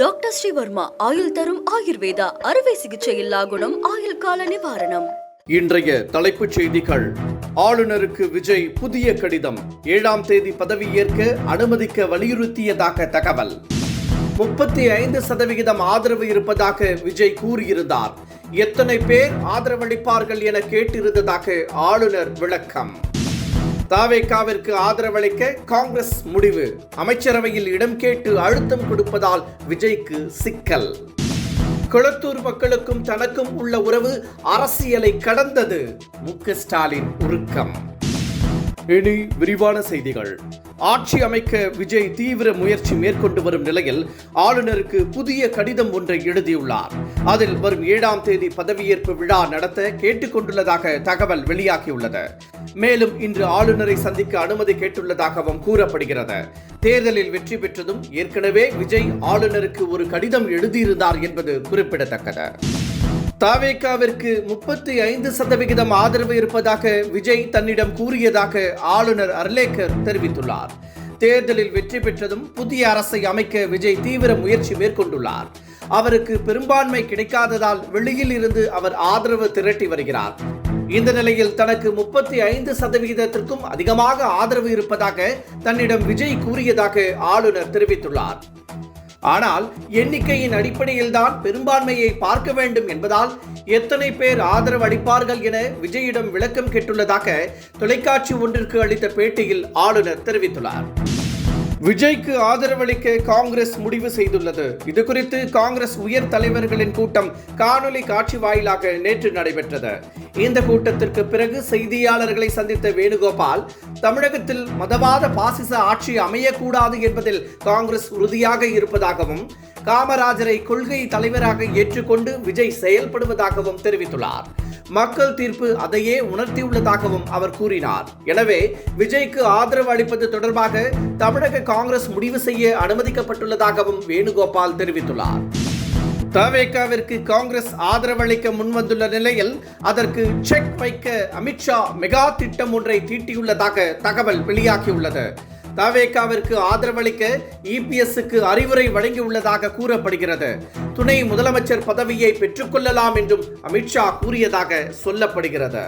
Doctor Sreevarma ஆயுள் தரும் ஆயுர்வேதா அறுவை சிகிச்சையில்லா குணம் ஆயுள் கால நிவாரணம். இன்றைய தலைப்புச் செய்திகள். ஆளுநருக்கு விஜய் புதிய கடிதம். 7ஆம் தேதி பதவியேற்க அனுமதிக்க வலியுறுத்தியதாக தகவல். 35% ஆதரவு இருப்பதாக விஜய் கூறியிருந்தார். எத்தனை பேர் ஆதரவளிப்பார்கள் என கேட்டிருந்ததாக ஆளுநர் விளக்கம். தவேகாவிற்கு ஆதரவளிக்க காங்கிரஸ் முடிவு. அமைச்சரவையில் இடம் கேட்டு அழுத்தம் கொடுப்பதால் விஜய்க்கு சிக்கல். கொளத்தூர் மக்களுக்கும் தனக்கும் உள்ள உறவு அரசியலை கடந்தது. மு.க.ஸ்டாலின் உருக்கம். இனி விரிவான செய்திகள். ஆட்சி அமைக்க விஜய் தீவிர முயற்சி மேற்கொண்டு வரும் நிலையில் ஆளுநருக்கு புதிய கடிதம் ஒன்றை எழுதியுள்ளார். அதில் வரும் 7ஆம் தேதி பதவியேற்பு விழா நடத்த கேட்டுக்கொண்டுள்ளதாக தகவல் வெளியாகியுள்ளது. மேலும் இன்று ஆளுநரை சந்திக்க அனுமதி கேட்டுள்ளதாகவும் கூறப்படுகிறது. தேர்தலில் வெற்றி பெற்றதும் ஏற்கனவே விஜய் ஆளுநருக்கு ஒரு கடிதம் எழுதியிருந்தார் என்பது குறிப்பிடத்தக்கது. தவேகாவிற்கு 35% ஆதரவு இருப்பதாக விஜய் தன்னிடம் கூறியதாக ஆளுநர் அர்லேக்கர் தெரிவித்துள்ளார். தேர்தலில் வெற்றி பெற்றதும் புதிய அரசை அமைக்க விஜய் தீவிர முயற்சி மேற்கொண்டுள்ளார். அவருக்கு பெரும்பான்மை கிடைக்காததால் வெளியில் இருந்து அவர் ஆதரவு திரட்டி வருகிறார். இந்த நிலையில் தனக்கு 35%த்திற்கும் அதிகமாக ஆதரவு இருப்பதாக தன்னிடம் விஜய் கூறியதாக ஆளுநர் தெரிவித்துள்ளார். ஆனால் எண்ணிக்கையின் அடிப்படையில் தான் பெரும்பான்மையை பார்க்க வேண்டும் என்பதால் எத்தனை பேர் ஆதரவு அளிப்பார்கள் என விஜயிடம் விளக்கம் கேட்டுள்ளதாக தொலைக்காட்சி ஒன்றிற்கு அளித்த பேட்டியில் ஆளுநர் தெரிவித்துள்ளார். விஜய்க்கு ஆதரவளிக்க காங்கிரஸ் முடிவு செய்துள்ளது. இது குறித்து காங்கிரஸ் உயர் தலைவர்களின் கூட்டம் காணொலி காட்சி வாயிலாக நேற்று நடைபெற்றது. இந்த கூட்டத்திற்கு பிறகு செய்தியாளர்களை சந்தித்த வேணுகோபால், தமிழகத்தில் மதவாத பாசிச ஆட்சி அமையக்கூடாது என்பதில் காங்கிரஸ் உறுதியாக இருப்பதாகவும் காமராஜரை கொள்கை தலைவராக ஏற்றுக்கொண்டு விஜய் செயல்படுவதாகவும் தெரிவித்துள்ளார். மக்கள் தீர்ப்பு அதையே உணர்த்தியுள்ளதாகவும் அவர் கூறினார். எனவே விஜய்க்கு ஆதரவு அளிப்பது தொடர்பாக தமிழக காங்கிரஸ் முடிவு செய்ய அனுமதிக்கப்பட்டுள்ளதாகவும் வேணுகோபால் தெரிவித்துள்ளார். தவேகாவிற்கு காங்கிரஸ் ஆதரவளிக்க முன்வந்துள்ள நிலையில் அதற்கு செக் வைக்க அமித்ஷா மெகா திட்டம் ஒன்றை தீட்டியுள்ளதாக தகவல் வெளியாகியுள்ளது. தவேகாவிற்கு ஆதரவளிக்க இபிஎஸ்க்கு அறிவுரை வழங்கியுள்ளதாக கூறப்படுகிறது. துணை முதலமைச்சர் பதவியை பெற்றுக்கொள்ளலாம் என்றும் அமித்ஷா கூறியதாக சொல்லப்படுகிறது.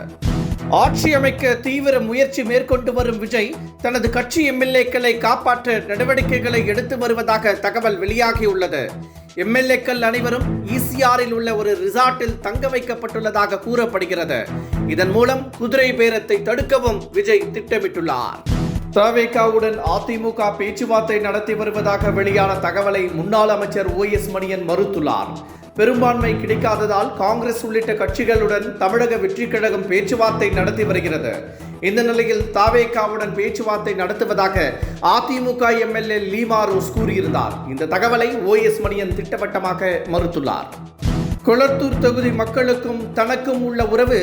ஆட்சி அமைக்க தீவிர முயற்சி மேற்கொண்டு வரும் விஜய் தனது கட்சி எம்எல்ஏக்களை காப்பாற்ற நடவடிக்கைகளை எடுத்து வருவதாக தகவல் வெளியாகியுள்ளது. எம்எல்ஏக்கள் அனைவரும் ஈசிஆரில் உள்ள ஒரு ரிசார்ட்டில் தங்க வைக்கப்பட்டுள்ளதாக கூறப்படுகிறது. இதன் மூலம் குதிரை பேரத்தை தடுக்கவும் விஜய் திட்டமிட்டுள்ளார். தவேகாவுடன் அதிமுக பேச்சுவார்த்தை நடத்தி வருவதாக வெளியான தகவலை முன்னாள் அமைச்சர் ஓஎஸ் மணியன் மறுத்துள்ளார். பெரும்பான்மை கிடைக்காததால் காங்கிரஸ் உள்ளிட்ட கட்சிகளுடன் தமிழக வெற்றிக் கழகம் பேச்சுவார்த்தை நடத்தி வருகிறது. இந்த நிலையில் தவேகாவுடன் பேச்சுவார்த்தை நடத்துவதாக அதிமுக எம்எல்ஏ லீமா ரோஸ் கூறியிருந்தார். இந்த தகவலை ஓஎஸ் மணியன் திட்டவட்டமாக மறுத்துள்ளார். கொளத்தூர் தொகுதி மக்களுக்கும் தனக்கும் உள்ள உறவு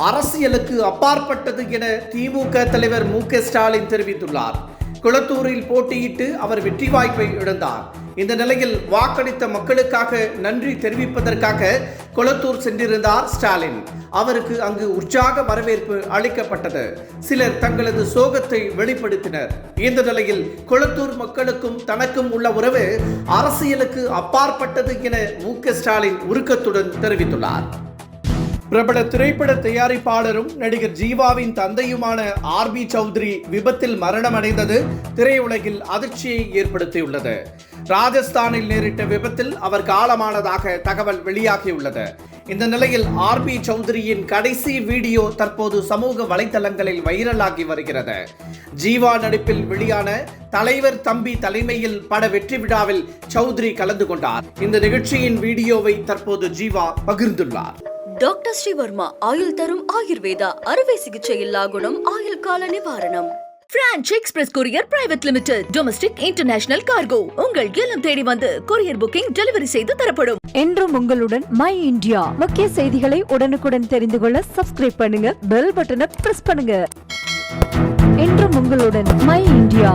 அரசியலுக்கு அப்பாற்பட்டது என திமுக தலைவர் மு.க.ஸ்டாலின் தெரிவித்துள்ளார். கொளத்தூரில் போட்டியிட்டு அவர் வெற்றி வாய்ப்பை இழந்தார். இந்த நிலையில் வாக்களித்த மக்களுக்காக நன்றி தெரிவிப்பதற்காக கொளத்தூர் சென்றிருந்தார் ஸ்டாலின். அவருக்கு அங்கு உற்சாக வரவேற்பு அளிக்கப்பட்டது. சிலர் தங்களது சோகத்தை வெளிப்படுத்தினர். இந்த நிலையில் கொளத்தூர் மக்களுக்கும் தனக்கும் உள்ள உறவு அரசியலுக்கு அப்பாற்பட்டது என மு.க.ஸ்டாலின் உருக்கத்துடன் தெரிவித்துள்ளார். பிரபல திரைப்பட தயாரிப்பாளரும் நடிகர் ஜீவாவின் தந்தையுமான ஆர்.பி. சௌத்ரி விபத்தில் மரணமடைந்தது திரையுலகில் அதிர்ச்சியை ஏற்படுத்தியுள்ளது. ராஜஸ்தானில் நேரிட்ட விபத்தில் அவர் காலமானதாக தகவல் வெளியாகியுள்ளது. இந்த நிலையில் ஆர்.பி. சௌத்ரியின் கடைசி வீடியோ தற்போது சமூக வலைதளங்களில் வைரலாகி வருகிறது. ஜீவா நடிப்பில் வெளியான தலைவர் தம்பி தலைமையில் பட வெற்றி விழாவில் சௌத்ரி கலந்து கொண்டார். இந்த நிகழ்ச்சியின் வீடியோவை தற்போது ஜீவா பகிர்ந்துள்ளார். டாக்டர் ஸ்ரீவர்மா ஆயுள் தரும் ஆயுர்வேதா அறுவை சிகிச்சையில்லா குணம் ஆயுள் கால நிவாரணம். Branch express courier private limited. Domestic international cargo உங்கள் இல்லம் தேடி வந்து கொரியர் புக்கிங் டெலிவரி செய்து தரப்படும். என்றும் உங்களுடன் மை இந்தியா. முக்கிய செய்திகளை உடனுக்குடன் தெரிந்து கொள்ள சப்ஸ்கிரைப் பண்ணுங்க, பெல் பட்டனை பிரஸ் பண்ணுங்க. என்றும் உங்களுடன் மை இந்தியா.